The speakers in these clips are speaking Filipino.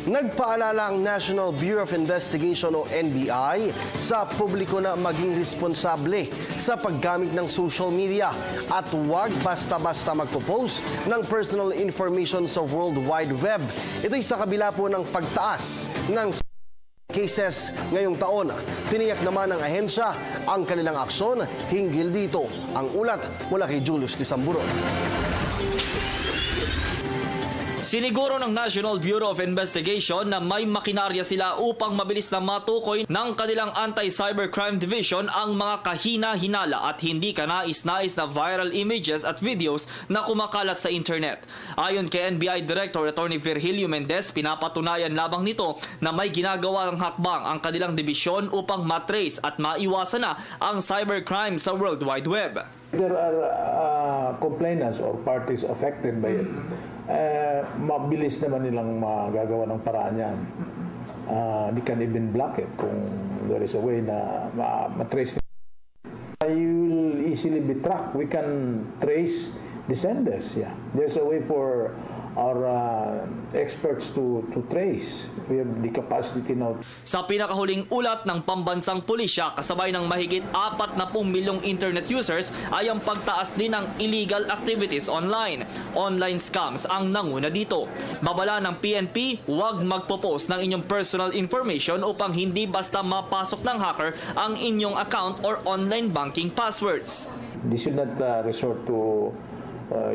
Nagpaalala ang National Bureau of Investigation o NBI sa publiko na maging responsable sa paggamit ng social media at huwag basta-basta magpo-post ng personal information sa World Wide Web. Ito'y sa kabila po ng pagtaas ng cases ngayong taon. Tiniyak naman ng ahensya ang kanilang aksyon hinggil dito. Ang ulat mula kay Julius Tisamburon. Siniguro ng National Bureau of Investigation na may makinarya sila upang mabilis na matukoy ng kanilang Anti-Cybercrime Division ang mga kahina-hinala at hindi kanais-nais na viral images at videos na kumakalat sa internet. Ayon kay NBI Director Attorney Virgilio Mendez, pinapatunayan labang nito na may ginagawa ng hakbang ang kanilang dibisyon upang matrace at maiwasan na ang cybercrime sa World Wide Web. There are complainants or parties affected by it. Mabilis naman nilang magagawa ng paraan yan. They can even block it kung there is a way na matrace. You will easily be tracked. We can trace the senders. Yeah. There's a way for our experts to trace. We have the capacity now. Sa pinakahuling ulat ng pambansang pulisya, kasabay ng mahigit 40 milyong internet users ay ang pagtaas din ng illegal activities online. Online scams ang nanguna dito. Babala ng PNP, huwag magpo-post ng inyong personal information upang hindi basta mapasok ng hacker ang inyong account or online banking passwords. They should not resort to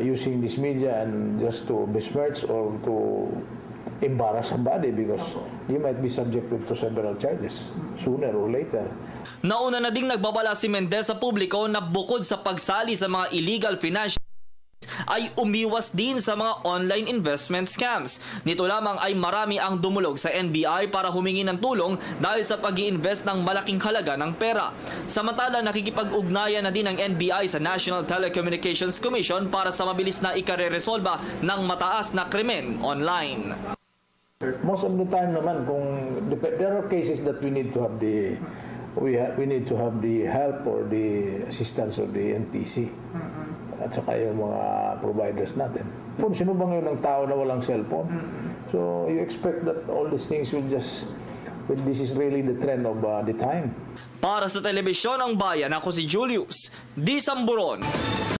using this media and just to besmirch or to embarrass somebody because you might be subjected to several charges sooner or later. Nauna na ding nagbabala si Mendez sa publiko na bukod sa pagsali sa mga illegal financial ay umiwas din sa mga online investment scams. Nito lamang ay marami ang dumulog sa NBI para humingi ng tulong dahil sa pag-i-invest ng malaking halaga ng pera. Samantala, nakikipag-ugnayan na din ng NBI sa National Telecommunications Commission para sa mabilis na ikareresolba ng mataas na krimen online. Most of the time naman, kung there are cases that we need to have the help or the assistance of the NTC. At saka yung mga providers natin. Sino ba ngayon ang tao na walang cellphone? So you expect that all these things will just, this is really the trend of the time. Para sa Telebisyon ng Bayan, ako si Julius Tisamburon.